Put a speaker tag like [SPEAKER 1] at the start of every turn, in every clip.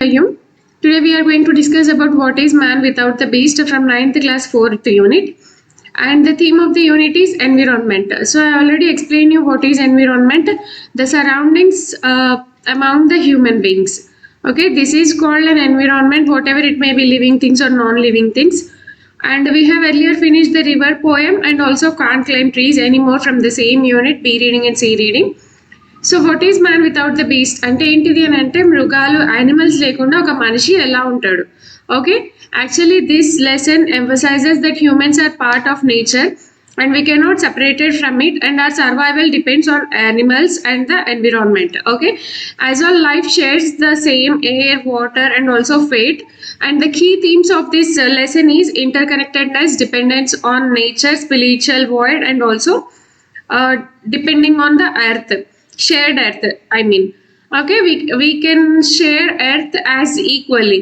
[SPEAKER 1] Fayyum. Today we are going to discuss about what is man without the beast from 9th class 4th unit. And the theme of the unit is environment. So I already explained you what is environment, the surroundings among the human beings. Okay, this is called an environment, whatever it may be, living things or non-living things. And we have earlier finished the river poem and also can't climb trees anymore from the same unit, B reading and C reading. So what is man without the beast అంటే ఏంటిది అని అంటే మృగాలు animals లేకుండా ఒక మనిషి ఎలా ఉంటాడు. Okay, actually this lesson emphasises that humans are part of nature and we cannot separate it from it, and our survival depends on animals and the environment. Okay, as all life shares the same air, water and also fate, and the key themes of this lesson is interconnectedness, dependence on nature, spiritual void, and also depending on the earth, shared earth, I mean. Okay, we can share earth as equally,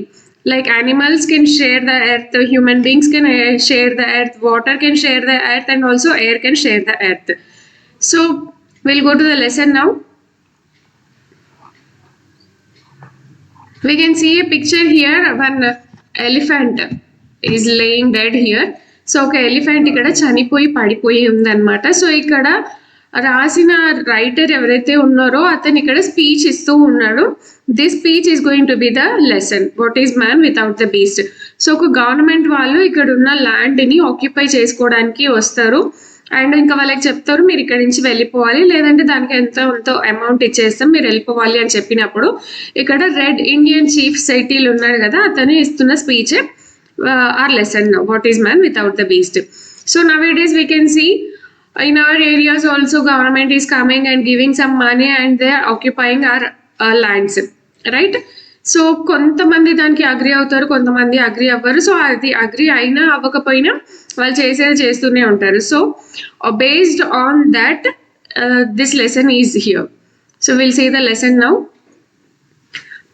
[SPEAKER 1] like animals can share the earth, human beings can share the earth, water can share the earth, and also air can share the earth. So we'll go to the lesson now. We can see a picture here. One elephant is laying dead here. So ఒక elephant ఇక్కడ చనిపోయి పడిపోయి ఉందన్నమాట. So ఇక్కడ రాసిన writer ఎవరైతే ఉన్నారో అతను ఇక్కడ స్పీచ్ ఇస్తూ ఉన్నాడు. This speech is going to be the lesson what is man without the beast. So ఒక గవర్నమెంట్ వాళ్ళు ఇక్కడ ఉన్న ల్యాండ్ని ఆక్యుపై చేసుకోవడానికి వస్తారు అండ్ ఇంకా వాళ్ళకి చెప్తారు మీరు ఇక్కడ నుంచి వెళ్ళిపోవాలి, లేదంటే దానికి ఎంతో అమౌంట్ ఇచ్చేస్తాం మీరు వెళ్ళిపోవాలి అని చెప్పినప్పుడు ఇక్కడ రెడ్ ఇండియన్ చీఫ్ సెటిల్ ఉన్నాడు కదా, అతను ఇస్తున్న speech our lesson now, what is man without the beast. So nowadays we can see in our areas also government is coming and giving some money and they are occupying our lands, right? So కొంతమంది దానికి agri అవుతారు, కొంతమంది agri అవ్వరు. So అది agri అయినా అవ్వకపోయినా వాళ్ళు చేసేది చేస్తూనే ఉంటారు. So based on that this lesson is here. So will see the lesson now.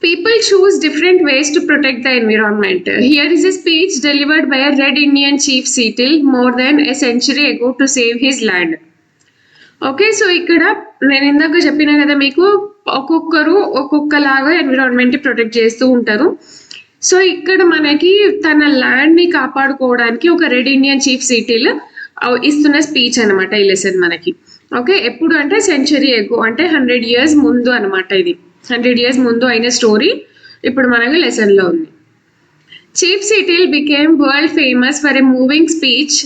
[SPEAKER 1] People choose different ways to protect the environment. Here is a speech delivered by a Red Indian chief Seatil more than a century ago to save his land. Okay, so ఇక్కడ నేను ఇందాక చెప్పినా కదా మీకు, ఒక్కొక్కరు ఒక్కొక్కలాగా environment protect చేస్తూ ఉంటారు. సో ఇక్కడ మనకి తన ల్యాండ్ని కాపాడుకోవడానికి ఒక రెడ్ ఇండియన్ చీఫ్ సీటిల్ ఇస్తున్న స్పీచ్ అనమాట ఈ లెసన్ మనకి. ఓకే, ఎప్పుడు అంటే సెంచరీ ఎగో అంటే 100 years ముందు అనమాట. ఇది 100 years ముందు అయిన స్టోరీ ఇప్పుడు మనకి లెసన్లో ఉంది. Chief Seattle became world famous for a moving speech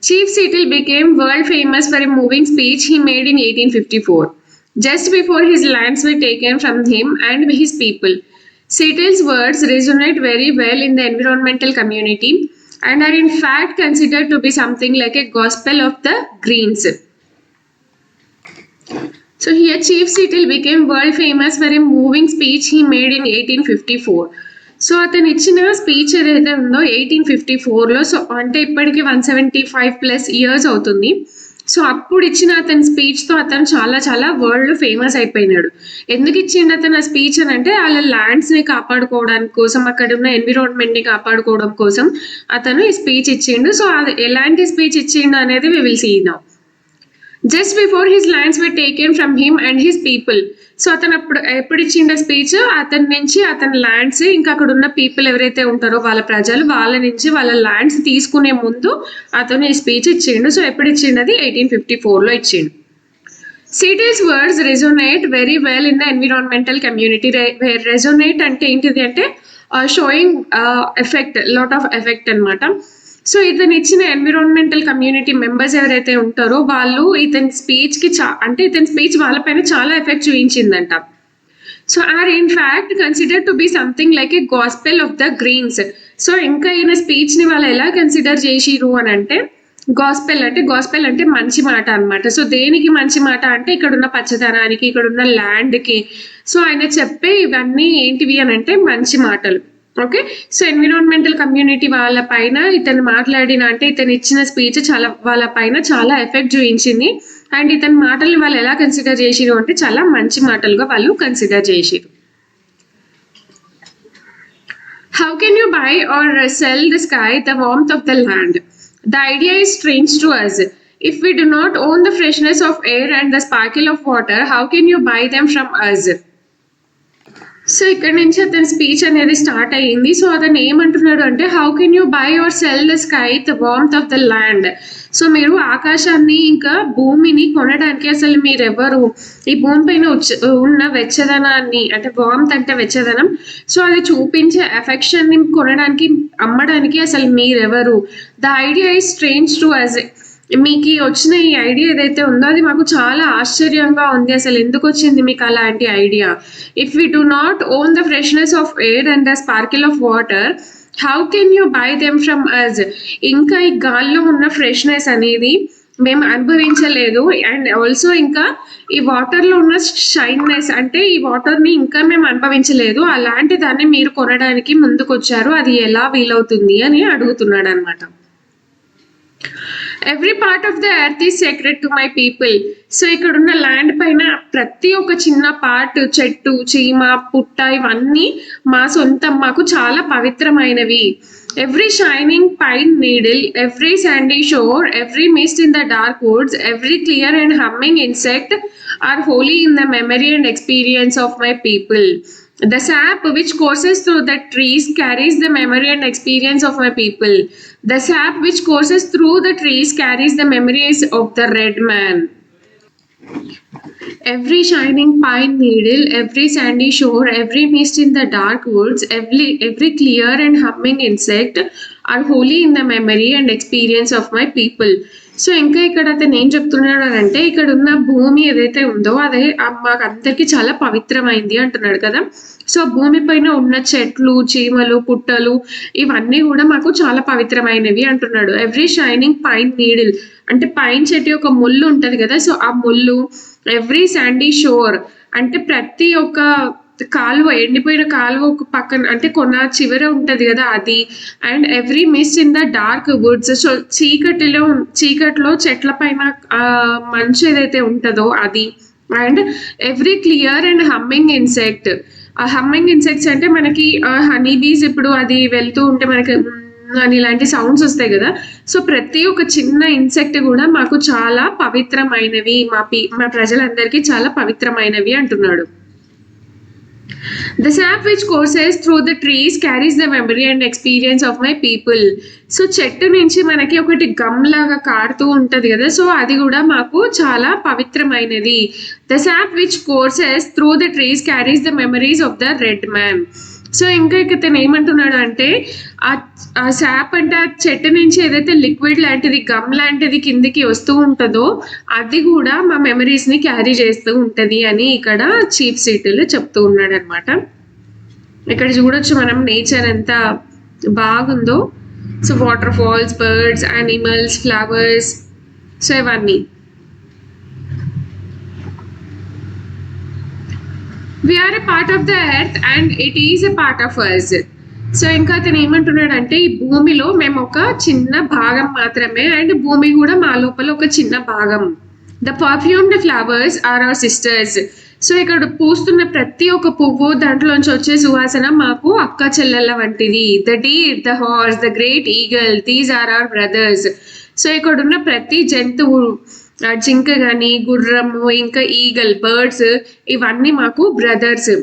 [SPEAKER 1] Chief Seatil became world famous for a moving speech he made in 1854, just before his lands were taken from him and his people. Seatil's words resonate very well in the environmental community and are in fact considered to be something like a gospel of the Greens. So here Chief Seatil became world famous for a moving speech he made in 1854. So అతను ఇచ్చిన speech ఏదైతే ఉందో 1854లో, so అంటే ఇప్పటికి 175+ years అవుతుంది. So అప్పుడు ఇచ్చిన అతని స్పీచ్తో అతను చాలా వరల్డ్ ఫేమస్ అయిపోయినాడు. ఎందుకు ఇచ్చిండు అతను ఆ స్పీచ్ అని అంటే వాళ్ళ ల్యాండ్స్ని కాపాడుకోవడానికి కోసం, అక్కడ ఉన్న ఎన్విరాన్మెంట్ని కాపాడుకోవడం కోసం అతను ఈ స్పీచ్ ఇచ్చిండు. సో అది ఎలాంటి స్పీచ్ ఇచ్చిండు అనేది we will see now. Just before his lands were taken from him and his people. So అతను ఎప్పుడు ఇచ్చిండ స్పీచ్, అతని నుంచి అతని ల్యాండ్స్ ఇంకా అక్కడ ఉన్న పీపుల్ ఎవరైతే ఉంటారో వాళ్ళ ప్రజలు, వాళ్ళ నుంచి వాళ్ళ ల్యాండ్స్ తీసుకునే ముందు అతను ఈ స్పీచ్ ఇచ్చిండు. సో ఎప్పుడు ఇచ్చిండది 1854లో ఇచ్చిండు. Seatil's words resonate very well in the environmental community. Resonate అంటే ఏంటిది అంటే showing effect, lot of effect అనమాట. సో ఇతను ఇచ్చిన ఎన్విరాన్మెంటల్ కమ్యూనిటీ మెంబర్స్ ఎవరైతే ఉంటారో వాళ్ళు ఇతని స్పీచ్కి అంటే ఇతని స్పీచ్ వాళ్ళపైన చాలా ఎఫెక్ట్ చూపించిందంట. So are in fact consider to be something like a gospel of the greens. So ఇంకా ఈయన స్పీచ్ని వాళ్ళు ఎలా కన్సిడర్ చేసిరు అని అంటే, గాస్పెల్ అంటే మంచి మాట అనమాట. సో దేనికి మంచి మాట అంటే ఇక్కడున్న పచ్చదనానికి, ఇక్కడున్న ల్యాండ్కి. సో ఆయన చెప్పే ఇవన్నీ ఏంటివి అని అంటే మంచి మాటలు. ఓకే, సో ఎన్విరాన్మెంటల్ కమ్యూనిటీ వాళ్ళ పైన ఇతను మాట్లాడిన అంటే ఇతను ఇచ్చిన స్పీచ్ వాళ్ళ పైన చాలా ఎఫెక్ట్ చూపించింది. అండ్ ఇతని మాటల్ని వాళ్ళు ఎలా కన్సిడర్ చేసిరు అంటే చాలా మంచి మాటలుగా వాళ్ళు కన్సిడర్ చేసిరు. How can you buy or sell the sky, the warmth of the land? The idea is strange to us. If we do not own the freshness of air and the sparkle of water, how can you buy them from us? So ఇక్కడ నుంచి అతని speech అనేది start అయ్యింది. So అతను ఏమంటున్నాడు అంటే, how can you buy or sell the sky the warmth of the land. So మీరు ఆకాశాన్ని ఇంకా భూమిని కొనడానికి అసలు మీరెవరు, ఈ భూమి పైన ఉన్న వెచ్చదనాన్ని, అంటే వార్మ్త్ అంటే వెచ్చదనం, సో అది చూపించే ఎఫెక్షన్ ని కొనడానికి, అమ్మడానికి అసలు మీరెవరు. The idea is strange to us. మీకు వచ్చిన ఈ ఐడియా ఏదైతే ఉందో అది మాకు చాలా ఆశ్చర్యంగా ఉంది. అసలు ఎందుకు వచ్చింది మీకు అలాంటి idea? If we do not own the freshness of air and the sparkle of water, how can you buy them from us. ఇంకా ఈ గాల్లో ఉన్న ఫ్రెష్నెస్ అనేది మేము అనుభవించలేదు, అండ్ ఆల్సో ఇంకా ఈ వాటర్లో ఉన్న షైన్నెస్, అంటే ఈ వాటర్ని ఇంకా మేము అనుభవించలేదు, అలాంటి దాన్ని మీరు కొనడానికి ముందుకు వచ్చారు, అది ఎలా వీలవుతుంది అని అడుగుతున్నాడు అనమాట. Every part of the earth is secret to my people. So ఇక్కడ ఉన్న ల్యాండ్ పైన ప్రతి ఒక్క చిన్న పార్ట్, చెట్టు, చీమ, పుట్ట, ఇవన్నీ మా సొంతం, మాకు చాలా పవిత్రమైనవి. Every shining pine needle, every sandy shore, every mist in the dark woods, every clear and humming insect are holy in the memory and experience of my people. The sap which courses through the trees carries the memory and experience of my people. The sap which courses through the trees carries the memories of the red man. Every shining pine needle, every sandy shore, every mist in the dark woods, every clear and humming insect are holy in the memory and experience of my people. So ఇంకా ఇక్కడ అతను ఏం చెప్తున్నాడు అంటే, ఇక్కడ ఉన్న భూమి ఏదైతే ఉందో అదే మాకు అందరికీ చాలా పవిత్రమైంది అంటున్నాడు కదా. సో భూమి పైన ఉన్న చెట్లు, చీమలు, పుట్టలు, ఇవన్నీ కూడా మాకు చాలా పవిత్రమైనవి అంటున్నాడు. ఎవ్రీ షైనింగ్ పైన్ నీడిల్ అంటే పైన్ చెట్టు యొక్క ముళ్ళు ఉంటది కదా, సో ఆ ముళ్ళు. ఎవ్రీ శాండీ షోర్ అంటే ప్రతి ఒక్క కాలువ, ఎండిపోయిన కాలువ ఒక పక్కన, అంటే కొన చివర ఉంటది కదా అది. And every miss in the dark Woods, so చీకట్లో చెట్ల పైన మంచు ఏదైతే ఉంటుందో అది. And every clear and humming insect. ఆ హమ్మింగ్ ఇన్సెక్ట్స్ అంటే మనకి హనీ బీస్, ఇప్పుడు అది వెళ్తూ ఉంటే మనకి అని ఇలాంటి సౌండ్స్ వస్తాయి కదా. సో ప్రతి ఒక్క చిన్న ఇన్సెక్ట్ కూడా మాకు చాలా పవిత్రమైనవి, మా ప్రజలందరికీ చాలా పవిత్రమైనవి అంటున్నాడు. The sap which courses through the trees carries the memory and experience of my people. So చెట్టు నుంచి మనకి ఒకటి గమ్ లాగా కారుతూ ఉంటది కదా, సో అది కూడా మాకు చాలా పవిత్రమైనది. The sap which courses through the trees carries the memories of the red man. So ఇంకా ఇతను ఏమంటున్నాడు అంటే, ఆ శాప్ అంటే ఆ చెట్టు నుంచి ఏదైతే లిక్విడ్ లాంటిది, గమ్ లాంటిది కిందికి వస్తూ ఉంటుందో అది కూడా మా మెమరీస్ని క్యారీ చేస్తూ ఉంటుంది అని ఇక్కడ చీఫ్ సీట్లు చెప్తూ ఉన్నాడు అనమాట. ఇక్కడ చూడొచ్చు మనం నేచర్ ఎంత బాగుందో. So waterfalls, birds, animals, flowers, so ఇవన్నీ. We are a part of the earth and it is a part of us. So ఇంకా అతను ఏమంటున్నాడు అంటే, ఈ భూమిలో మేము ఒక చిన్న భాగం మాత్రమే, అండ్ భూమి కూడా మా లోపల ఒక చిన్న భాగం. The perfumed flowers are our sisters. So ఇక్కడ పూస్తున్న ప్రతి ఒక్క పువ్వు, దాంట్లోంచి వచ్చే సువాసన మాకు అక్క చెల్లెళ్ళ వంటిది. The deer, the horse, the great eagle, these are our brothers. So ఇక్కడ ఉన్న ప్రతి జంతువు, జింక కానీ, గుర్రము, ఇంకా ఈగల్, బర్డ్స్, ఇవన్నీ మాకు brothers.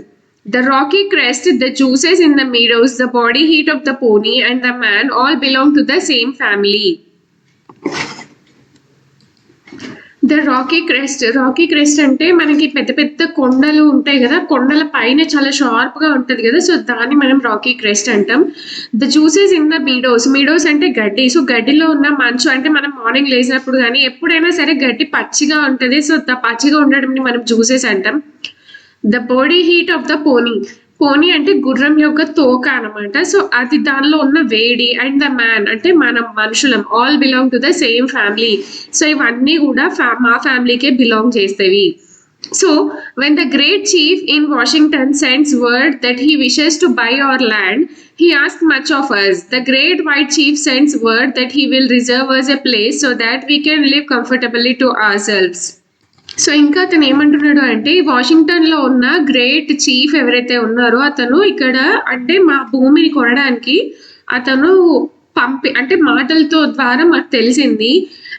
[SPEAKER 1] The rocky crest, the juices in the meadows, the body heat of the pony and the man all belong to the same family. The rocky crest అంటే మనకి పెద్ద పెద్ద కొండలు ఉంటాయి కదా, కొండల పైన చాలా షార్ప్గా ఉంటుంది కదా, సో దాన్ని మనం రాకీ క్రెస్ట్ అంటాం. The juices in the meadows అంటే గడ్డి. సో గడ్డిలో ఉన్న మంచు అంటే మనం మార్నింగ్ లేచినప్పుడు కానీ ఎప్పుడైనా సరే గడ్డి పచ్చిగా ఉంటుంది, సో పచ్చిగా ఉండడంని మనం జ్యూసెస్ అంటాం. The body heat of the పోనీ అంటే గుర్రం యొక్క తోక అనమాట. సో అది దానిలో ఉన్న వేడి. అండ్ ద మ్యాన్ అంటే మనం మనుషులం. All belong to the same family. So ఇవన్నీ కూడా మా ఫ్యామిలీకే బిలాంగ్ చేస్తేవి. So when the great chief in Washington sends word that he wishes to buy our land, he asked much of us. The great white chief sends word that he will reserve us a place so that we can live comfortably to ourselves. So ఇంకా అతను ఏమంటున్నాడు అంటే, వాషింగ్టన్లో ఉన్న great chief ఎవరైతే ఉన్నారో అతను ఇక్కడ అంటే మా భూమిని కొనడానికి అతను అంటే మాటలతో ద్వారా మాకు తెలిసింది.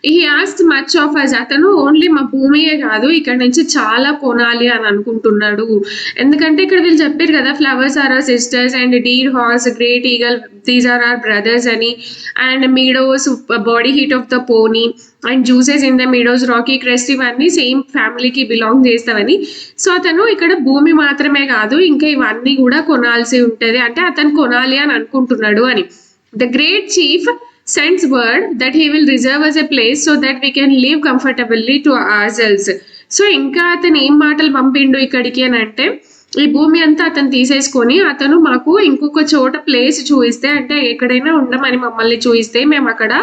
[SPEAKER 1] He asked much of us. అతను ఓన్లీ మా భూమియే కాదు ఇక్కడ నుంచి చాలా కొనాలి అని అనుకుంటున్నాడు. ఎందుకంటే ఇక్కడ వీళ్ళు చెప్పారు కదా, flowers are our sisters and deer horse, great eagle, these are our brothers అని, and meadows, body heat of the pony and juices in the meadows, rocky crest, ఇవన్నీ సేమ్ ఫ్యామిలీకి బిలాంగ్ చేస్తావని. సో అతను ఇక్కడ భూమి మాత్రమే కాదు ఇంకా ఇవన్నీ కూడా కొనాల్సి ఉంటది, అంటే అతను కొనాలి అని అనుకుంటున్నాడు అని. The great chief sends word that he will reserve us a place so that we can live comfortably to ourselves. So ఇంకా అతను ఏం మాటలు పంపిండు ఇక్కడికి అని అంటే, ఈ భూమి అంతా అతను తీసేసుకొని అతను మాకు ఇంకొక చోట ప్లేస్ చూయిస్తే, అంటే ఎక్కడైనా ఉండమని మమ్మల్ని చూయిస్తే మేము అక్కడ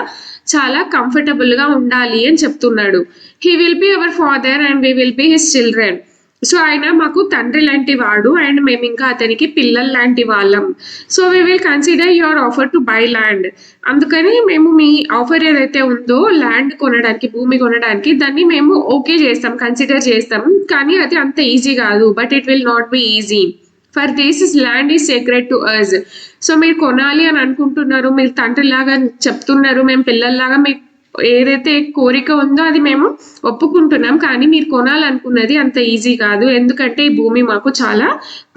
[SPEAKER 1] చాలా కంఫర్టబుల్ గా ఉండాలి అని చెప్తున్నాడు. He will be our father and we will be his children. So ఆయన మాకు తండ్రి లాంటి వాడు అండ్ మేము ఇంకా అతనికి పిల్లలు లాంటి వాళ్ళం. So we will consider your offer to buy land. అందుకని మేము మీ ఆఫర్ ఏదైతే ఉందో ల్యాండ్ కొనడానికి, భూమి కొనడానికి, దాన్ని మేము ఓకే చేస్తాం, కన్సిడర్ చేస్తాం. కానీ అది అంత ఈజీ కాదు. But it will not be easy. For this land is sacred to us. So మీరు కొనాలి అని అనుకుంటున్నారు, మీరు తండ్రిలాగా చెప్తున్నారు, మేము పిల్లల్లాగా మీకు ఏదైతే కోరిక ఉందో అది మేము ఒప్పుకుంటున్నాం, కానీ మీరు కొనాలనుకున్నది అంత ఈజీ కాదు, ఎందుకంటే ఈ భూమి మాకు చాలా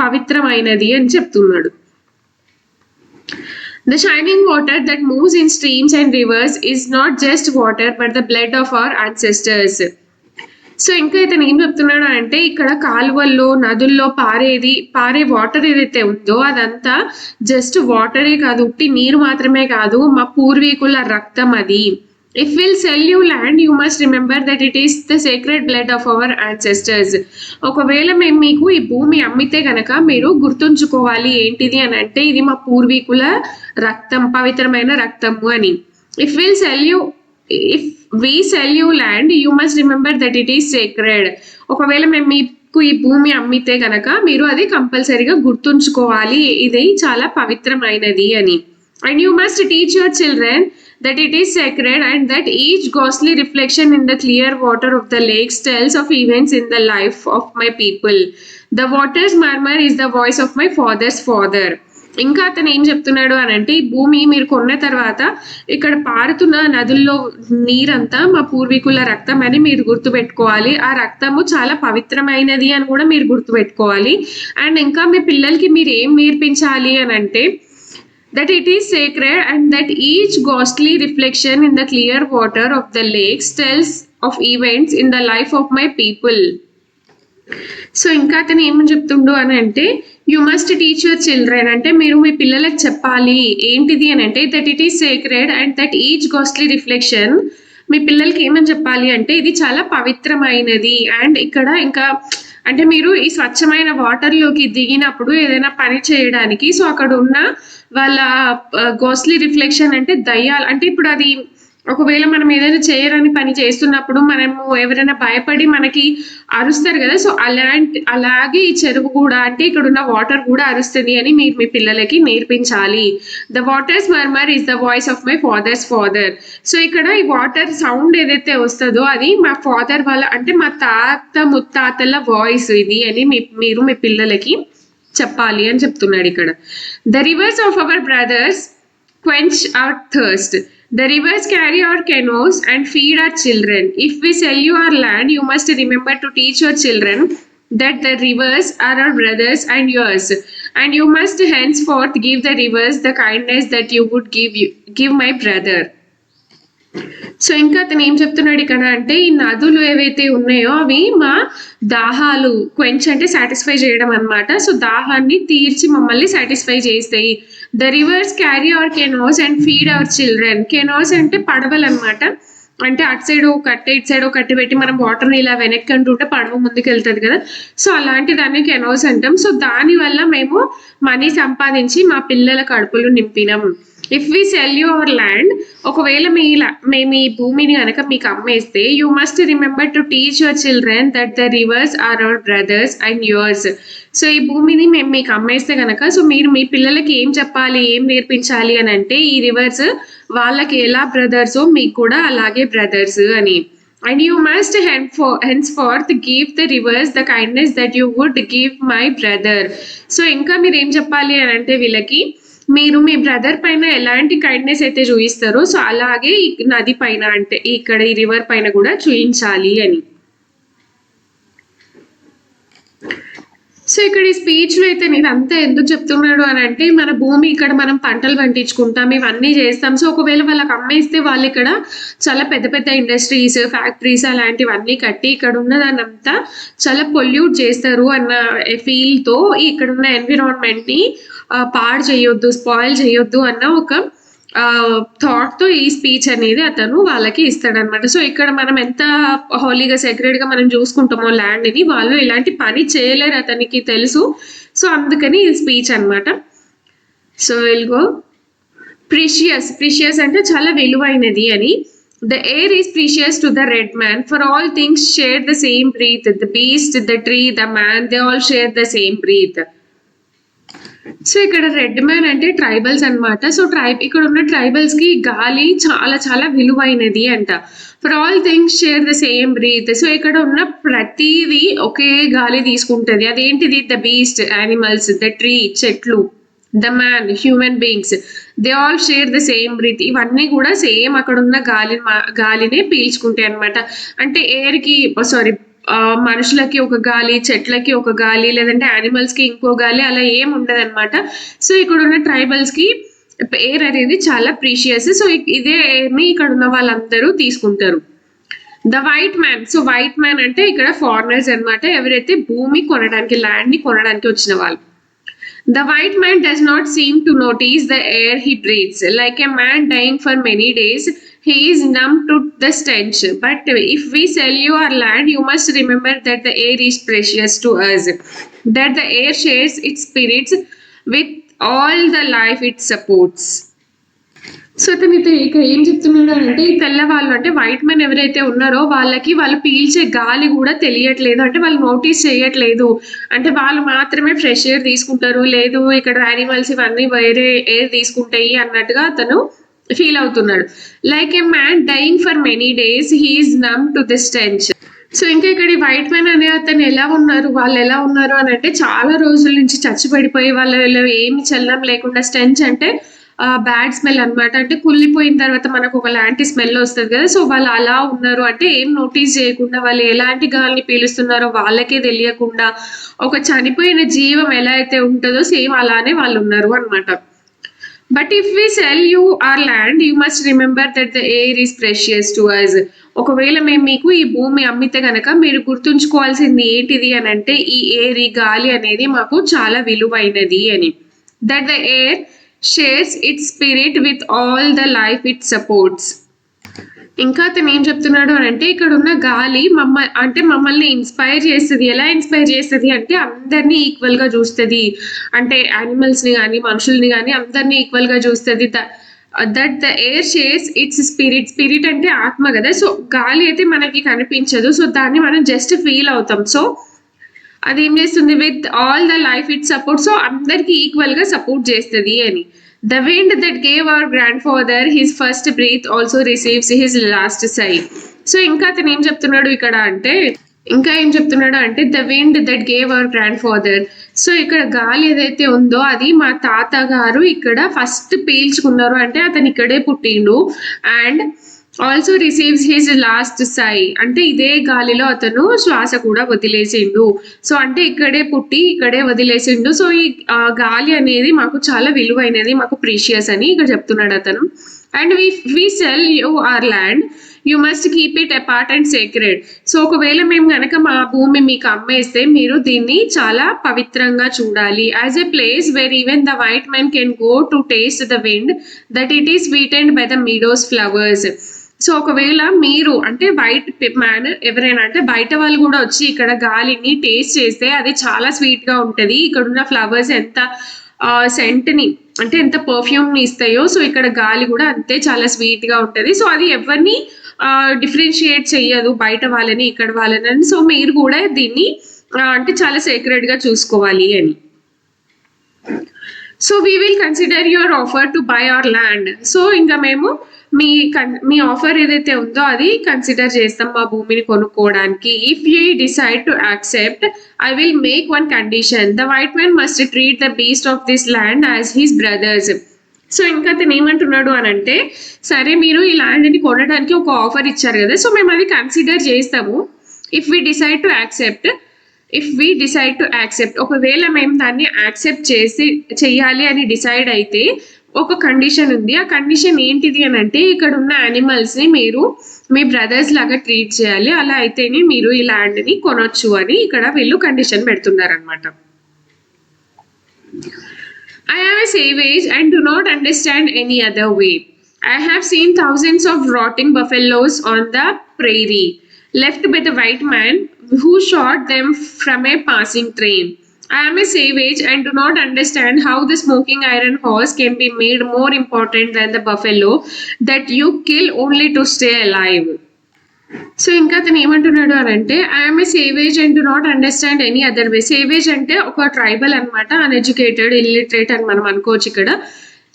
[SPEAKER 1] పవిత్రమైనది అని చెప్తున్నాడు. The shining water that moves in streams and rivers is not just water but the blood of our ancestors. So ఇంకా ఇతను ఏం చెప్తున్నాడు అంటే, ఇక్కడ కాలువల్లో నదుల్లో పారే వాటర్ ఏదైతే ఉందో అదంతా జస్ట్ వాటరే కాదు, ఉట్టి నీరు మాత్రమే కాదు, మా పూర్వీకుల రక్తం అది. If we'll sell you land, you must remember that it is the sacred blood of our ancestors. ఒకవేళ మేము మీకు ఈ భూమి అమ్మితే గనక మీరు గుర్తుంచుకోవాలి ఏంటిది అని అంటే, ఇది మా పూర్వీకుల రక్తం, పవిత్రమైన రక్తము అని. If we sell you land, you must remember that it is sacred. ఒకవేళ మేము మీకు ఈ భూమి అమ్మితే గనక మీరు అది కంపల్సరీగా గుర్తుంచుకోవాలి, ఇది చాలా పవిత్రమైనది అని. And you must teach your children that it is sacred and that each ghostly reflection in the clear water of the lakes tells of events in the life of my people. The water's murmur is the voice of my father's father. ఇంకా అతను ఏం చెప్తున్నాడు అని అంటే, ఈ భూమి మీరు కొన్న తర్వాత ఇక్కడ పారుతున్న నదుల్లో నీరంతా మా పూర్వీకుల రక్తం అని మీరు గుర్తుపెట్టుకోవాలి, ఆ రక్తము చాలా పవిత్రమైనది అని కూడా మీరు గుర్తుపెట్టుకోవాలి. అండ్ ఇంకా మీ పిల్లలకి మీరు ఏం నేర్పించాలి అని అంటే, that it is sacred and that each ghostly reflection in the clear water of the lakes tells of events in the life of my people. So ఇంకా అతను ఏమని చెప్తుండు అని అంటే, you must teach your children, అంటే మీరు మీ పిల్లలకు చెప్పాలి ఏంటిది అని అంటే, that it is sacred and that each ghostly reflection. మీ పిల్లలకి ఏమని చెప్పాలి అంటే ఇది చాలా పవిత్రమైనది. అండ్ ఇక్కడ ఇంకా అంటే మీరు ఈ స్వచ్ఛమైన వాటర్లోకి దిగినప్పుడు ఏదైనా పని చేయడానికి, సో అక్కడ ఉన్న వాళ్ళ ఘాస్ట్లీ రిఫ్లెక్షన్ అంటే దయ్యాలు, అంటే ఇప్పుడు అది ఒకవేళ మనం ఏదైనా చేయరని పని చేస్తున్నప్పుడు మనము ఎవరైనా భయపడి మనకి అరుస్తారు కదా, సో అలాగే ఈ చెరువు కూడా, అంటే ఇక్కడ ఉన్న వాటర్ కూడా అరుస్తుంది అని మీరు మీ పిల్లలకి నేర్పించాలి. The waters murmur is the voice of my father's father. So ఇక్కడ ఈ వాటర్ సౌండ్ ఏదైతే వస్తుందో అది మా ఫాదర్ వాళ్ళ, అంటే మా తాత ముత్తాతల వాయిస్ ఇది అని మీరు మీ పిల్లలకి చెప్పాలి అని చెప్తున్నాడు ఇక్కడ. The reverse of our brothers quench our thirst. The rivers carry our canoes and feed our children. If we sell you our land, you must remember to teach your children that the rivers are our brothers and yours, and you must henceforth give the rivers the kindness that you would give my brother. So ఇంకా అతను ఏం చెప్తున్నాడు ఇక్కడ అంటే, ఈ నదులు ఏవైతే ఉన్నాయో అవి మా దాహాలు, క్వెంచ్ అంటే సాటిస్ఫై చేయడం అనమాట, సో దాహాన్ని తీర్చి మమ్మల్ని సాటిస్ఫై చేస్తాయి. The rivers carry our canoes and feed our children. Canoes అంటే పడవలు అనమాట, అంటే అటు సైడ్ ఒక కట్టె ఇటు సైడ్ ఒక కట్టె పెట్టి మనం వాటర్ని ఇలా వెనక్కి అంటుంటే పడవ ముందుకు వెళ్తుంది కదా, సో అలాంటి దాన్ని కెనోస్ అంటాం. సో దానివల్ల మేము మనీ సంపాదించి మా పిల్లల కడుపులు నింపినాం. If we sell you our land, ఒకవేళ మేము ఈ భూమిని కనుక మీకు అమ్మేస్తే, you must remember to teach your children that the rivers are our brothers and yours. So ఈ భూమిని మేము మీకు అమ్మేస్తే కనుక, సో మీరు మీ పిల్లలకి ఏం చెప్పాలి, ఏం నేర్పించాలి అని అంటే, ఈ రివర్స్ వాళ్ళకి ఎలా బ్రదర్సో మీకు కూడా అలాగే బ్రదర్స్ అని. And you must henceforth give the rivers the kindness that you would give my brother. So ఇంకా మీరు ఏం చెప్పాలి అని అంటే వీళ్ళకి, మీరు మీ బ్రదర్ పైన ఎలాంటి కైండ్నెస్ అయితే చూపిస్తారో సో అలాగే ఈ నది పైన అంటే ఇక్కడ ఈ రివర్ పైన కూడా చూపించాలి అని. సో ఇక్కడ ఈ స్పీచ్ లో అయితే నేను అంతా ఎందుకు చెప్తున్నాడు అని అంటే మన భూమి ఇక్కడ మనం పంటలు పండించుకుంటాం ఇవన్నీ చేస్తాం. సో ఒకవేళ వాళ్ళకి అమ్మేస్తే వాళ్ళు ఇక్కడ చాలా పెద్ద పెద్ద ఇండస్ట్రీస్ ఫ్యాక్టరీస్ అలాంటివన్నీ కట్టి ఇక్కడ ఉన్నదాన్ని అంతా చాలా పొల్యూట్ చేస్తారు అన్న ఫీల్ తో ఇక్కడ ఉన్న ఎన్విరాన్మెంట్ ని పాడు చేయొద్దు స్పాయిల్ చేయొద్దు అన్న ఒక థాట్ తో ఈ స్పీచ్ అనేది అతను వాళ్ళకి ఇస్తాడనమాట. సో ఇక్కడ మనం ఎంత హోలీగా సెక్రెట్ గా మనం చూసుకుంటామో ల్యాండ్ ని వాళ్ళు ఇలాంటి పని చేయలేరు అతనికి తెలుసు. సో అందుకని ఈ స్పీచ్ అనమాట. సో విల్ గో ప్రిషియస్ అంటే చాలా విలువైనది అని. The air is precious to the red man, for all things share the same breath. The beast, the tree, the man, they all share the same breath. So ఇక్కడ red man అంటే tribals అనమాట. So ఇక్కడ ఉన్న tribals కి గాలి చాలా చాలా విలువైనది అంట. For all things share the same breath. So ఇక్కడ ఉన్న ప్రతిదీ ఒకే గాలి తీసుకుంటది. అదేంటిది? The beast animals, the tree చెట్లు, the man human beings, they all share the same breath. ఇవన్నీ కూడా సేమ్ అక్కడ ఉన్న గాలినే పీల్చుకుంటాయి అనమాట. అంటే ఎయిర్ కి మనుషులకి ఒక గాలి, చెట్లకి ఒక గాలి, లేదంటే యానిమల్స్ కి ఇంకో గాలి, అలా ఏం ఉండదు అనమాట. సో ఇక్కడ ఉన్న ట్రైబల్స్ కి ఎయిర్ అనేది చాలా ప్రీషియస్. సో ఇదే ఎయిర్ ని ఇక్కడ ఉన్న వాళ్ళందరూ తీసుకుంటారు. The white man. So white man అంటే ఇక్కడ ఫారినర్స్ అనమాట, ఎవరైతే భూమి కొనడానికి ల్యాండ్ ని కొనడానికి వచ్చిన వాళ్ళు. The white man does not seem to notice the air he breathes. Like a man dying for many days, he is numb to the stench. But if we sell you our land, you must remember that the air is precious to us, that the air shares its spirits with all the life it supports. So అతను ఇక ఏం చెప్తున్నాడు అంటే ఈ తెల్లవాళ్ళు అంటే white men ఎవరైతే ఉన్నారో వాళ్ళు పీల్చే గాలి కూడా తెలియట్లేదు, అంటే వాళ్ళు నోటీస్ చేయట్లేదు, అంటే వాళ్ళు మాత్రమే ఫ్రెష్ ఎయిర్ తీసుకుంటారు, లేదు ఇక్కడ యానిమల్స్ ఇవన్నీ వేరే ఎయిర్ తీసుకుంటాయి అన్నట్టుగా అతను ఫీల్ అవుతున్నాడు. Like a man dying for many days he is numb to the stench. So ఇంకా ఇక్కడ ఈ వైట్ మ్యాన్ అనే అతను వాళ్ళు ఎలా ఉన్నారు అని అంటే చాలా రోజుల నుంచి చచ్చిపడిపోయి వాళ్ళు ఏమి చలనం లేకుండా, స్టెంచ్ అంటే బ్యాడ్ స్మెల్ అనమాట, అంటే కుళ్ళిపోయిన తర్వాత మనకు ఒక లాంటి స్మెల్ వస్తుంది కదా. సో వాళ్ళు అలా ఉన్నారు, అంటే ఏం నోటీస్ చేయకుండా వాళ్ళు ఎలాంటి గాలిని పీలుస్తున్నారో వాళ్ళకే తెలియకుండా ఒక చనిపోయిన జీవం ఎలా అయితే ఉంటుందో సేమ్ అలానే వాళ్ళు ఉన్నారు అనమాట. But if we sell you our land you must remember that the air is precious to us. ఒకవేళ మేము మీకు ఈ భూమి అమ్మితే గనక మీరు గుర్తుంచుకోవాల్సింది ఏంటిది అని అంటే ఈ ఎయిర్, ఈ గాలి అనేది మాకు చాలా విలువైనది అని. That the air shares its spirit with all the life it supports. ఇంకా అతను ఏం చెప్తున్నాడు అని అంటే ఇక్కడ ఉన్న గాలి మమ్మల్ని ఇన్స్పైర్ చేస్తుంది. ఎలా ఇన్స్పైర్ చేస్తుంది అంటే అందరినీ ఈక్వల్ గా చూస్తుంది, అంటే యానిమల్స్ ని కానీ మనుషుల్ని కానీ అందరినీ ఈక్వల్ గా చూస్తుంది. That the air shares it's spirit అంటే ఆత్మ కదా. సో గాలి అయితే మనకి కనిపించదు, సో దాన్ని మనం జస్ట్ ఫీల్ అవుతాం. సో అది ఏం చేస్తుంది? With all the life it support. So అందరికి ఈక్వల్ గా సపోర్ట్ చేస్తుంది అని. The wind that gave our grandfather his first breath also receives his last sigh. So ఇంకా అతను ఏం చెప్తున్నాడు అంటే the wind that gave our grandfather. So ఇక్కడ గాలి ఏదైతే ఉందో అది మా తాత గారు ఇక్కడ ఫస్ట్ పీల్చుకున్నారు, అంటే అతను ఇక్కడే పుట్టిండు. And also receives his last sigh, అంటే ఇదే గాలిలో అతను శ్వాస కూడా వదిలేసిండు. సో అంటే ఇక్కడే పుట్టి ఇక్కడే వదిలేసిండు. సో ఈ గాలి అనేది మాకు చాలా విలువైనది, మాకు ప్రీషియస్ అని ఇక్కడ చెప్తున్నాడు అతను. And we sell you our land you must keep it apart and sacred. So ఒకవేళ మేము కనుక మా భూమి మీకు అమ్మేస్తే మీరు దీన్ని చాలా పవిత్రంగా చూడాలి. As a place where even the white man can go to taste the wind that it is sweetened by the meadows flowers. So ఒకవేళ మీరు అంటే వైట్ మ్యాన్ ఎవరైనా అంటే బయట వాళ్ళు కూడా వచ్చి ఇక్కడ గాలిని టేస్ట్ చేస్తే అది చాలా స్వీట్ గా ఉంటది. ఇక్కడ ఉన్న ఫ్లవర్స్ ఎంత సెంట్ ని అంటే ఎంత పర్ఫ్యూమ్ ని ఇస్తాయో సో ఇక్కడ గాలి కూడా అంతే చాలా స్వీట్ గా ఉంటది. సో అది ఎవరిని డిఫరెన్షియేట్ చెయ్యదు బయట వాళ్ళని ఇక్కడ వాళ్ళని. సో మీరు కూడా దీన్ని అంటే చాలా సేక్రెడ్ గా చూసుకోవాలి అని. So we will consider your offer to buy our land. So ఇంకా మేము మీ ఆఫర్ ఏదైతే ఉందో అది కన్సిడర్ చేస్తాం మా భూమిని కొనుక్కోవడానికి. If you decide to accept I will make one condition, the white man must treat the beast of this land as his brothers. So ఇంకా అతను ఏమంటున్నాడు అని అంటే, సరే మీరు ఈ ల్యాండ్ని కొనడానికి ఒక ఆఫర్ ఇచ్చారు కదా, సో మేము అది కన్సిడర్ చేస్తాము. If we decide to accept ఒకవేళ మేము దాన్ని యాక్సెప్ట్ చెయ్యాలి అని డిసైడ్ అయితే ఒక కండిషన్ ఉంది. ఆ కండిషన్ ఏంటిది అని అంటే, ఇక్కడ ఉన్న యానిమల్స్ని మీరు మీ బ్రదర్స్ లాగా ట్రీట్ చేయాలి, అలా అయితేనే మీరు ఈ ల్యాండ్ని కొనొచ్చు అని ఇక్కడ వీళ్ళు కండిషన్ పెడుతున్నారు అనమాట. I am a savage and do not understand any other way. I have seen thousands of rotting buffaloes on the prairie, left by the white man who shot them from a passing train. I am a savage and do not understand how the smoking iron horse can be made more important than the buffalo that you kill only to stay alive. So ఇంకా అతను ఏమంటున్నాడు అని అంటే, I'm a savage and do not understand any other way. Savage అంటే ఒక tribal అనమాట, uneducated, illiterate అని మనం అనుకోవచ్చు ఇక్కడ.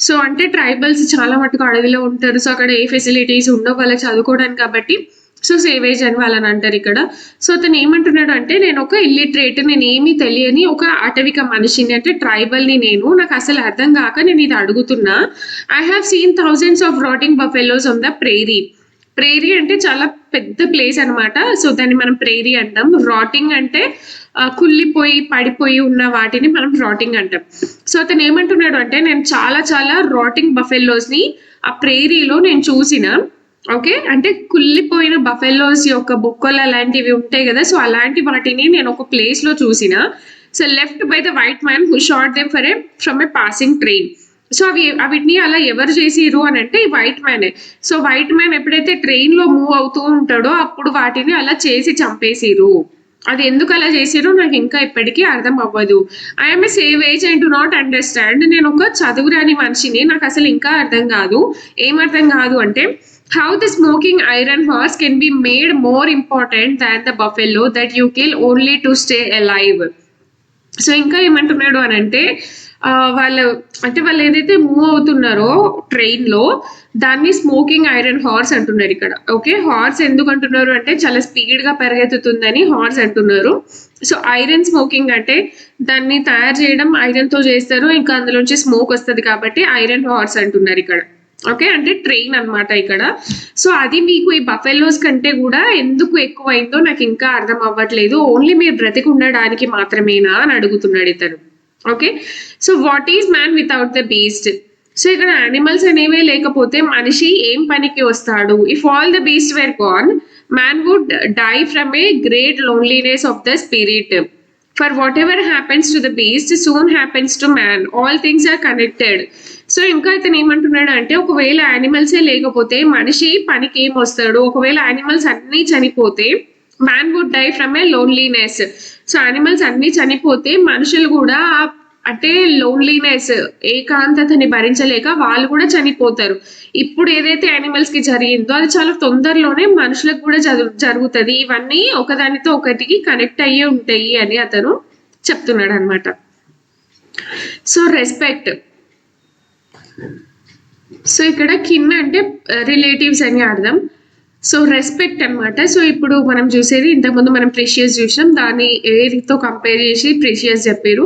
[SPEAKER 1] సో అంటే ట్రైబల్స్ చాలా మటుకు అడవిలో ఉంటారు, సో అక్కడ ఏ ఫెసిలిటీస్ ఉండవు వాళ్ళకి చదువుకోవడానికి, కాబట్టి సో సేవేజ్ అని వాళ్ళని అంటారు ఇక్కడ. సో అతను ఏమంటున్నాడు అంటే, నేను ఒక ఇల్లిటరేట్, నేను ఏమీ తెలియని ఒక అటవిక మనిషిని, అంటే ట్రైబల్ని నేను, నాకు అసలు అర్థం కాక నేను ఇది అడుగుతున్నా. I have seen thousands of rating buffaloes on the prairie. Prairie అంటే చాలా పెద్ద ప్లేస్ అనమాట, సో దాన్ని మనం ప్రేరీ అంటాం. రాటింగ్ అంటే కుళ్ళిపోయి పడిపోయి ఉన్న వాటిని మనం రాటింగ్ అంటాం. సో అతను ఏమంటున్నాడు అంటే, నేను చాలా రాటింగ్ బఫెల్లోస్ని ఆ ప్రేరీలో నేను చూసిన. ఓకే, అంటే కుళ్ళిపోయిన బఫెల్లోస్ యొక్క బొక్కలు అలాంటివి ఉంటాయి కదా, సో అలాంటి వాటిని నేను ఒక ప్లేస్లో చూసిన. So left by the white man who shot them from A passing train. So వీటిని అలా ఎవరు చేసిరు అని అంటే వైట్ మ్యానే. సో వైట్ మ్యాన్ ఎప్పుడైతే ట్రైన్లో మూవ్ అవుతూ ఉంటాడో అప్పుడు వాటిని అలా చేసి చంపేసిరు. అది ఎందుకు అలా చేసిరో నాకు ఇంకా ఇప్పటికీ అర్థం అవ్వదు. I'm a savage and do not understand. నేను ఒక చదువురాని మనిషిని, నాకు అసలు ఇంకా అర్థం కాదు. ఏమర్థం కాదు అంటే, how the smoking iron horse can be made more important than the buffalo that you kill only to stay alive. So ఇంకా ఏమంటున్నాడు అని అంటే, వాళ్ళు ఏదైతే మూవ్ అవుతున్నారో ట్రైన్లో దాన్ని స్మోకింగ్ ఐరన్ హార్స్ అంటున్నారు ఇక్కడ. ఓకే, హార్స్ ఎందుకు అంటున్నారు అంటే చాలా స్పీడ్గా పరిగెత్తుతుందని హార్స్ అంటున్నారు. సో ఐరన్ స్మోకింగ్ అంటే దాన్ని తయారు చేయడం ఐరన్తో చేస్తారు, ఇంకా అందులోంచి స్మోక్ వస్తుంది కాబట్టి ఐరన్ హార్స్ అంటున్నారు ఇక్కడ. ఓకే, అంటే ట్రైన్ అనమాట ఇక్కడ. సో అది మీకు ఈ బఫెలోస్ కంటే కూడా ఎందుకు ఎక్కువైందో నాకు ఇంకా అర్థం అవ్వట్లేదు, ఓన్లీ మీరు బ్రతికి ఉండడానికి మాత్రమేనా అని అడుగుతున్నాడు ఇతను. Okay, so what is man without the beast. So ఇక్కడ యానిమల్స్ అనేవే లేకపోతే మనిషి ఏం పనికి వస్తాడు. If all the beast were gone man would die from a great loneliness of the spirit. For whatever happens to the beast soon happens to man, all things are connected. So ఇంకా ఇతను ఏమంటున్నాడు అంటే, ఒకవేళ యానిమల్సే లేకపోతే మనిషి పనికి ఏం వస్తాడు. ఒకవేళ యానిమల్స్ అన్నీ చనిపోతే man would die from a loneliness. So animals అన్నీ చనిపోతే మనుషులు కూడా అంటే లోన్లీనెస్, ఏకాంతతని భరించలేక వాళ్ళు కూడా చనిపోతారు. ఇప్పుడు ఏదైతే యానిమల్స్కి జరిగిందో అది చాలా తొందరలోనే మనుషులకు కూడా జరుగుతుంది. ఇవన్నీ ఒకదానితో ఒకటికి కనెక్ట్ అయ్యి ఉంటాయి అని అతను చెప్తున్నాడు అనమాట. So respect. సో ఇక్కడ కిన్ అంటే రిలేటివ్స్ అని అర్థం. సో రెస్పెక్ట్ అనమాట. సో ఇప్పుడు మనం చూసేది, ఇంతకుముందు మనం ప్రెషియస్ చూసినాం, దాన్ని ఎయిర్తో కంపేర్ చేసి ప్రెషియస్ చెప్పారు.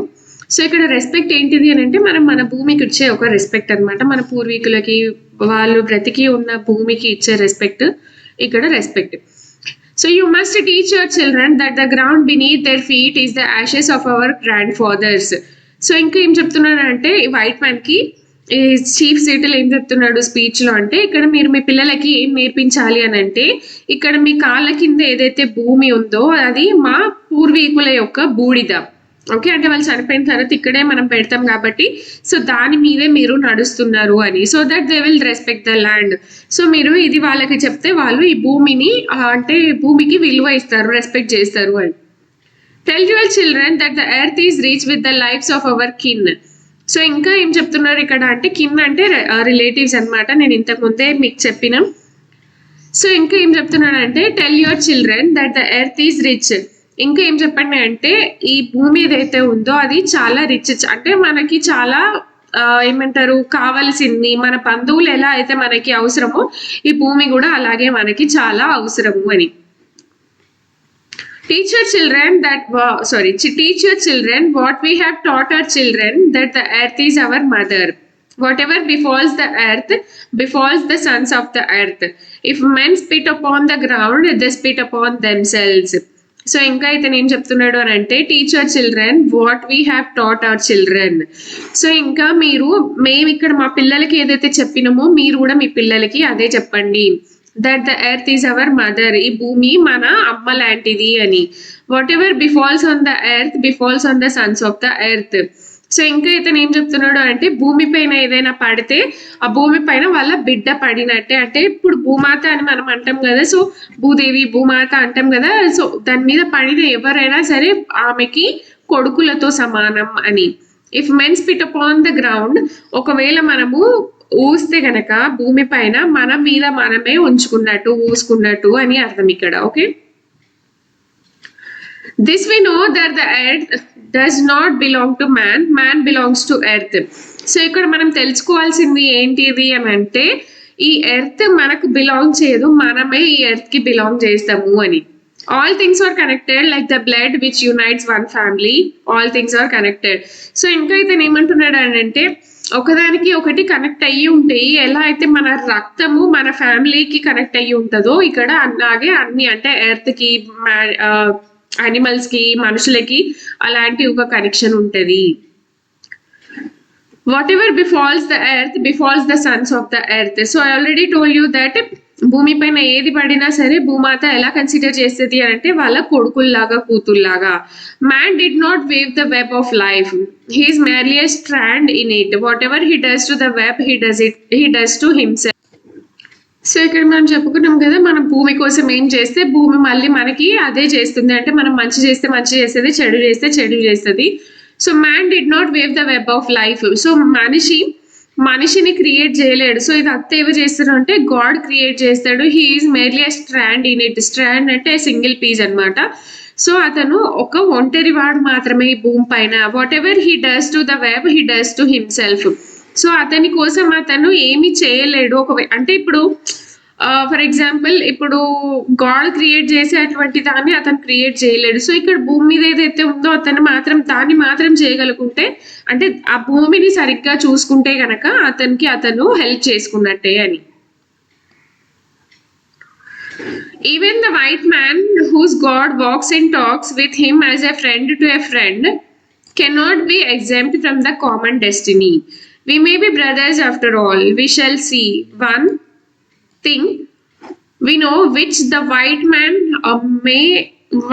[SPEAKER 1] సో ఇక్కడ రెస్పెక్ట్ ఏంటిది అని అంటే, మనం మన భూమికి ఇచ్చే ఒక రెస్పెక్ట్ అనమాట. మన పూర్వీకులకి, వాళ్ళు బ్రతికి ఉన్న భూమికి ఇచ్చే రెస్పెక్ట్ ఇక్కడ respect. So you must teach your children that the ground beneath their feet is the ashes of our grandfathers. So ఇంకా ఏం చెప్తున్నాడు అంటే, వైట్ మ్యాన్కి ఈ చీఫ్ సీటల్ ఏం చెప్తున్నాడు స్పీచ్లో అంటే, ఇక్కడ మీరు మీ పిల్లలకి ఏం నేర్పించాలి అని అంటే, ఇక్కడ మీ కాళ్ళ కింద ఏదైతే భూమి ఉందో అది మా పూర్వీకుల యొక్క బూడిద. ఓకే, అంటే వాళ్ళు చనిపోయిన తర్వాత ఇక్కడే మనం పెడతాం కాబట్టి సో దాని మీదే మీరు నడుస్తున్నారు అని. So that they will respect the land. So మీరు ఇది వాళ్ళకి చెప్తే వాళ్ళు ఈ భూమిని అంటే భూమికి విలువ ఇస్తారు, రెస్పెక్ట్ చేస్తారు అని. Tell your children that the earth is rich with the lives of our kin. So ఇంకా ఏం చెప్తున్నారు ఇక్కడ అంటే, కిన్ అంటే రిలేటివ్స్ అనమాట, నేను ఇంతకు ముందే మీకు చెప్పిన. సో ఇంకా ఏం చెప్తున్నాడు అంటే, tell your children that the earth is rich. ఇంకా ఏం చెప్పండి అంటే, ఈ భూమి ఏదైతే ఉందో అది చాలా రిచ్, అంటే మనకి చాలా ఏమంటారు కావలసింది, మన బంధువులు ఎలా అయితే మనకి అవసరమో ఈ భూమి కూడా అలాగే మనకి చాలా అవసరము అని. Teach your children teach your children what we have taught our children, that the earth is our mother. Whatever befalls the earth befalls the sons of the earth. If men spit upon the ground, they spit upon themselves. So ఇంకా ఇతను ఏం చెప్తున్నాడు అని అంటే teach our children what we have taught our children. So ఇంకా మేము ఇక్కడ మా పిల్లలకి ఏదైతే చెప్పినామో మీరు కూడా మీ పిల్లలకి అదే చెప్పండి. That the earth is our mother, ఈ భూమి మన అమ్మ లాంటిది అని. What ever befalls on the earth befalls on the sons of the earth. So ఇంకా ఇతను ఏం చెప్తున్నాడు అంటే భూమి పైన ఏదైనా పడితే ఆ భూమి పైన వాళ్ళ బిడ్డ పడినట్టే. అంటే ఇప్పుడు భూమాత అని మనం అంటాం కదా, సో భూదేవి భూమాత అంటాం కదా, సో దాని మీద పడిన ఎవరైనా సరే ఆమెకి కొడుకులతో సమానం అని. If men spit upon the ground, ఒకవేళ మనము ఊస్తే గనక భూమి పైన మన మీద మనమే ఉంచుకున్నట్టు ఊసుకున్నట్టు అని అర్థం ఇక్కడ. Okay, this we know that the earth does not belong to man, man belongs to earth. So ఇక్కడ మనం తెలుసుకోవాల్సింది ఏంటిది అని అంటే ఈ ఎర్త్ మనకు బిలాంగ్ చేయదు, మనమే ఈ ఎర్త్ కి బిలాంగ్ చేస్తాము అని. All things are connected like the blood which unites one family, all things are connected. So ఇంకా ఇతను ఏమంటున్నాడు అని అంటే ఒకదానికి ఒకటి కనెక్ట్ అయ్యి ఉంటాయి. ఎలా అయితే మన రక్తము మన ఫ్యామిలీకి కనెక్ట్ అయ్యి ఉంటుందో ఇక్కడ అలాగే అన్ని, అంటే ఎర్త్ కి యానిమల్స్ కి మనుషులకి అలాంటి ఒక కనెక్షన్ ఉంటుంది. What ever befalls the earth befalls the sons of the earth. So I already told you that భూమి పైన ఏది పడినా సరే భూమాత ఎలా కన్సిడర్ చేస్తుంది అని అంటే వాళ్ళ కొడుకుల్లాగా కూతుల్లాగా. Man did not weave the web of life, he is merely a strand in it. Whatever he does to the web, he does to himself. So ఇక్కడ మనం చెప్పుకున్నాం కదా, మనం భూమి కోసం ఏం చేస్తే భూమి మళ్ళీ మనకి అదే చేస్తుంది. అంటే మనం మంచి చేస్తే మంచి చేస్తుంది, చెడు చేస్తే చెడు చేస్తుంది. So man did not weave the web of life. So మనిషిని క్రియేట్ చేయలేడు. సో ఇది అంతా ఎవరు చేస్తారు అంటే గాడ్ క్రియేట్ చేస్తాడు. He is merely a strand in it. Strand అంటే సింగిల్ పీస్ అనమాట. సో అతను ఒక ఒంటరి వాడు మాత్రమే ఈ భూమి పైన. Whatever he does to the web he does to himself. So అతని కోసం అతను ఏమి చేయలేడు. అంటే ఇప్పుడు ఫర్ ఎగ్జాంపుల్ ఇప్పుడు గాడ్ క్రియేట్ చేసే అటువంటి దాన్ని అతను క్రియేట్ చేయలేడు. సో ఇక్కడ భూమి మీద ఏదైతే ఉందో దాన్ని మాత్రం చేయగలుగుంటే, అంటే ఆ భూమిని సరిగ్గా చూసుకుంటే గనక అతను హెల్ప్ చేసుకున్నట్టే అని. Even the white man whose God walks and talks with him as a friend to a friend cannot be exempt from the common destiny. We may be brothers after all. We shall see. One thing we know, which the white man may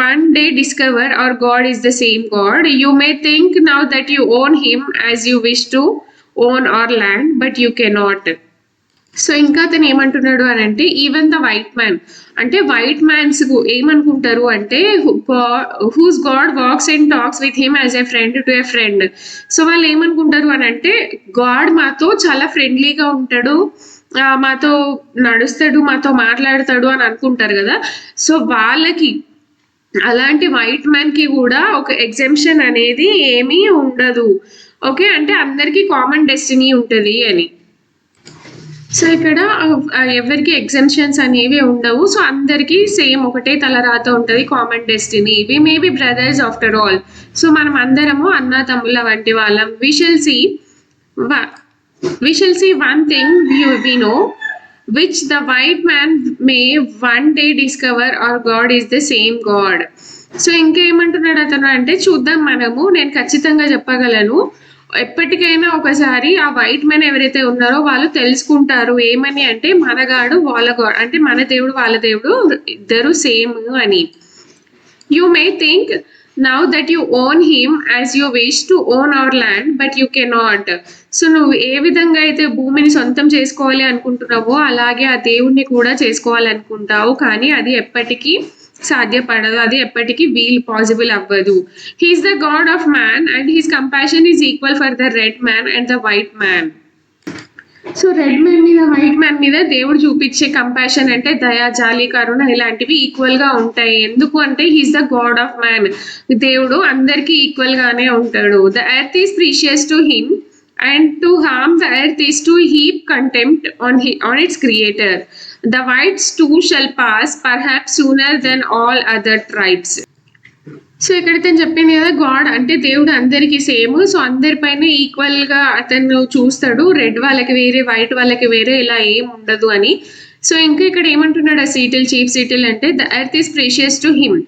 [SPEAKER 1] one day discover, our God is the same God. You may think now that you own him as you wish to own our land, but you cannot. So ఇంకా అతను ఏమంటున్నాడు అని అంటే even the white man, అంటే white man's ఏమనుకుంటారు అంటే whose God walks and talks with him as a friend to a friend. So వాళ్ళు ఏమనుకుంటారు అని అంటే గాడ్ మాతో చాలా ఫ్రెండ్లీగా ఉంటాడు, మాతో నడుస్తాడు, మాతో మాట్లాడతాడు అని అనుకుంటారు కదా. సో వాళ్ళకి అలాంటి వైట్ మ్యాన్ కి కూడా ఒక ఎగ్జెంప్షన్ అనేది ఏమీ ఉండదు. ఓకే, అంటే అందరికీ కామన్ డెస్టినీ ఉంటుంది అని. సో ఇక్కడ ఎవరికి ఎగ్జెంప్షన్స్ అనేవి ఉండవు. సో అందరికీ సేమ్ ఒకటే తలరాత ఉంటుంది, common destiny. We may be brothers after all. So మనం అందరము అన్న తమ్ముళ్ళ వంటి వాళ్ళం. We shall see one thing we know, which the white man may one day discover, our God is the same God. So ఇంకేమంటున్నాడు అతను అంటే చూద్దాం మనము, నేను ఖచ్చితంగా చెప్పగలను ఎప్పటికైనా ఒకసారి ఆ వైట్ మ్యాన్ ఎవరైతే ఉన్నారో వాళ్ళు తెలుసుకుంటారు ఏమని అంటే మన గాడు వాళ్ళ గాడ్, అంటే మన దేవుడు వాళ్ళ దేవుడు ఇద్దరు సేమ్ అని. You may think now that you own him as you wish to own our land, but you cannot. So నువ్వు ఏ విధంగా అయితే భూమిని సొంతం చేసుకోవాలి అనుకుంటున్నావో అలాగే ఆ దేవుణ్ణి కూడా చేసుకోవాలనుకుంటావు, కానీ అది ఎప్పటికీ సాధ్యపడదు, అది ఎప్పటికీ పాసిబుల్ అవ్వదు. He is the God of man and his compassion is equal for the red man and the white man. So red man మీద వైట్ మ్యాన్ మీద దేవుడు చూపించే కంపాషన్ అంటే దయా, జాలి, కరుణ ఇలాంటివి ఈక్వల్ గా ఉంటాయి. ఎందుకు అంటే he is the God of man, దేవుడు అందరికీ ఈక్వల్ గానే ఉంటాడు. The earth is precious to him and to harm the earth is to heap contempt on its creator. The whites too shall pass, perhaps sooner than all other tribes. So ఇక్కడైతే చెప్పింది కదా, God అంటే దేవుడు అందరికీ same, so అందరిపైన equal గా అతను చూస్తాడు, రెడ్ వాళ్ళకి వేరే వైట్ వాళ్ళకి వేరే ఇలా ఏం ఉండదు అని. సో ఇంకా ఇక్కడ ఏమంటున్నాడు ఆ సీటిల్, చీఫ్ సీటిల్ అంటే the earth is precious to him.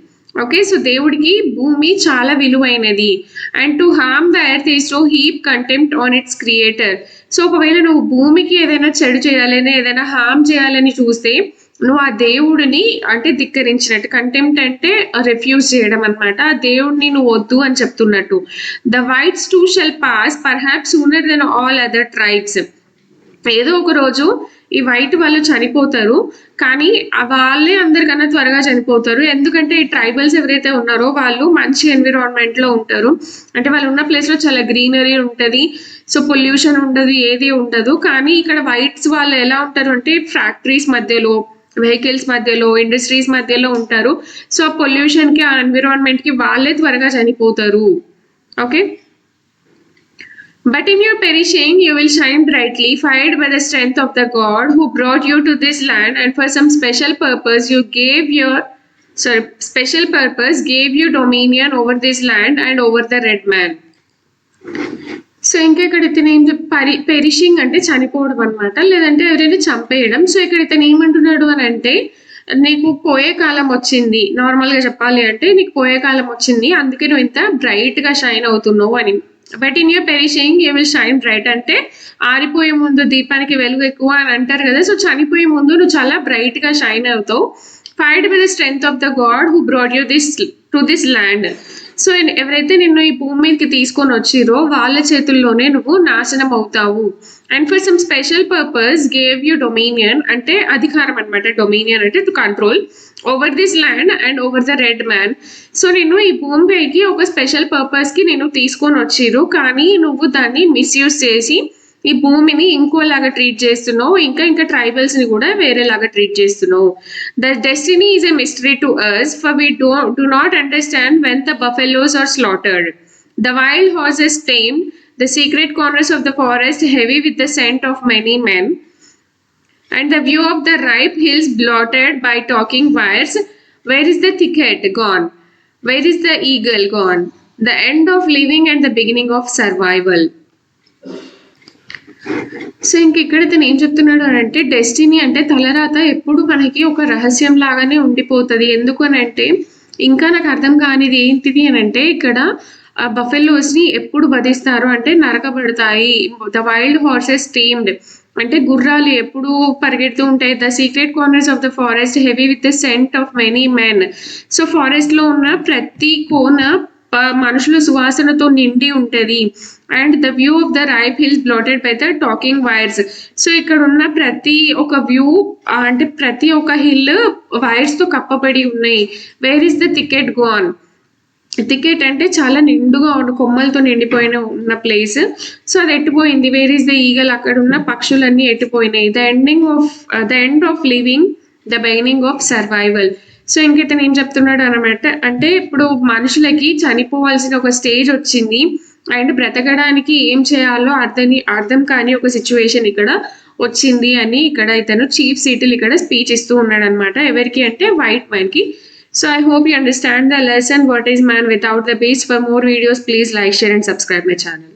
[SPEAKER 1] Okay, so దేవుడికి భూమి చాలా విలువైనది. And to harm the earth is to heap contempt on it's creator. So ఒకవేళ నువ్వు భూమికి ఏదైనా చెడు చేయాలని, ఏదైనా హార్మ్ చేయాలని చూస్తే నువ్వు ఆ దేవుడిని అంటే ధిక్కరించినట్టు. కంటెంప్ట్ అంటే రిఫ్యూజ్ చేయడం అనమాట. ఆ దేవుడిని నువ్వు వద్దు అని చెప్తున్నట్టు. The whites too shall pass perhaps sooner than all other tribes. ఏదో ఒక రోజు ఈ వైట్ వాళ్ళు చనిపోతారు, కానీ వాళ్ళే అందరికన్నా త్వరగా చనిపోతారు. ఎందుకంటే ఈ ట్రైబల్స్ ఎవరైతే ఉన్నారో వాళ్ళు మంచి ఎన్విరాన్మెంట్ లో ఉంటారు. అంటే వాళ్ళు ఉన్న ప్లేస్ లో చాలా గ్రీనరీ ఉంటది, సో పొల్యూషన్ ఉండదు, ఏది ఉండదు. కానీ ఇక్కడ వైట్స్ వాళ్ళు ఎలా ఉంటారు అంటే ఫ్యాక్టరీస్ మధ్యలో, వెహికల్స్ మధ్యలో, ఇండస్ట్రీస్ మధ్యలో ఉంటారు. సో ఆ పొల్యూషన్ కి, ఆ ఎన్విరాన్మెంట్ కి వాళ్ళే త్వరగా చనిపోతారు. Okay, but in your perishing you will shine brightly, fired by the strength of the God who brought you to this land, and for some special purpose gave you dominion over this land and over the red man. So ఇంకా ఇక్కడ ఇతను ఏం perishing అంటే చనిపోవడం అనమాట, లేదంటే ఎవరైనా చంపేయడం. సో ఇక్కడ ఇతను ఏమంటున్నాడు అని అంటే, నీకు పోయే కాలం వచ్చింది, నార్మల్ గా చెప్పాలి అంటే నీకు పోయే కాలం వచ్చింది, అందుకే నువ్వు ఇంత బ్రైట్ గా షైన్ అవుతున్నావు అని. But in your perishing you will shine bright అంటే ఆరిపోయే ముందు దీపానికి వెలుగు ఎక్కువ అని అంటారు కదా. సో చనిపోయే ముందు నువ్వు చాలా బ్రైట్ గా షైన్ అవుతావు. Fired by the strength of the God who brought you to this land. So ఎవరైతే నిన్ను ఈ భూమి మీదకి తీసుకొని వచ్చిరో వాళ్ళ చేతుల్లోనే నువ్వు నాశనం అవుతావు. And for some special purpose gave you dominion అంటే అధికారం అనమాట. డొమినియన్ అంటే to control over this land and over the red man. So నిన్ను ఈ భూమిపైకి ఒక స్పెషల్ పర్పస్ కి నేను తీసుకొని వచ్చిరు, కానీ నువ్వు దాన్ని మిస్యూజ్ చేసి ఈ భూమిని ఇంకోలాగా ట్రీట్ చేస్తున్నావు, ఇంకా ట్రైబల్స్ ని కూడా వేరేలాగా ట్రీట్ చేస్తున్నావు. The destiny is a mystery to us, for we do not understand when the buffaloes are slaughtered, the wild horses tamed, the secret corners of the forest heavy with the scent of many men, and the view of the ripe hills blotted by talking wires. Where is the thicket gone? Where is the eagle gone? The end of living and the beginning of survival. So ఇంక ఇక్కడ తను ఏం చెప్తున్నాడు అని అంటే, destiny అంటే తలరాత ఎప్పుడు మనకి ఒక రహస్యం లాగానే ఉండిపోతుంది. ఎందుకు అని అంటే, ఇంకా నాకు అర్థం కానిది ఏంటిది అని అంటే, ఇక్కడ బఫెలోస్ ని ఎప్పుడు వధిస్తారు అంటే నరకబడతాయి. ద వైల్డ్ హార్సెస్ టేమ్డ్ అంటే గుర్రాలు ఎప్పుడు పరిగెడుతూ ఉంటాయి. The secret corners of the forest heavy with the scent of many men. So forest లో ఉన్న ప్రతి కోన మనుషుల సువాసనతో నిండి ఉంటది. And the view of the ripe hills blotted by the talking wires. So ఇక్కడ ఉన్న ప్రతి ఒక వ్యూ అంటే ప్రతి ఒక్క హిల్ వైర్స్ తో కప్పబడి ఉన్నాయి. Where is the thicket gone? Thicket అంటే చాలా నిండుగా కొమ్మలతో నిండిపోయిన ఉన్న ప్లేస్. సో అది ఎట్టిపోయింది. Where is the eagle? అక్కడ ఉన్న పక్షులన్నీ ఎట్టిపోయినాయి. The end of living, the beginning of survival. So ఇంక ఇతను ఏం చెప్తున్నాడు అనమాట అంటే, ఇప్పుడు మనుషులకి చనిపోవాల్సిన ఒక స్టేజ్ వచ్చింది అండ్ బ్రతకడానికి ఏం చేయాలో అర్థం కాని ఒక సిచ్యువేషన్ ఇక్కడ వచ్చింది అని ఇక్కడ ఇతను చీఫ్ సీటిల్ ఇక్కడ స్పీచ్ ఇస్తూ ఉన్నాడు అనమాట. ఎవరికి అంటే వైట్ మ్యాన్ కి. So I hope you understand the lesson what is man without the beast. For more videos please like, share and subscribe my channel.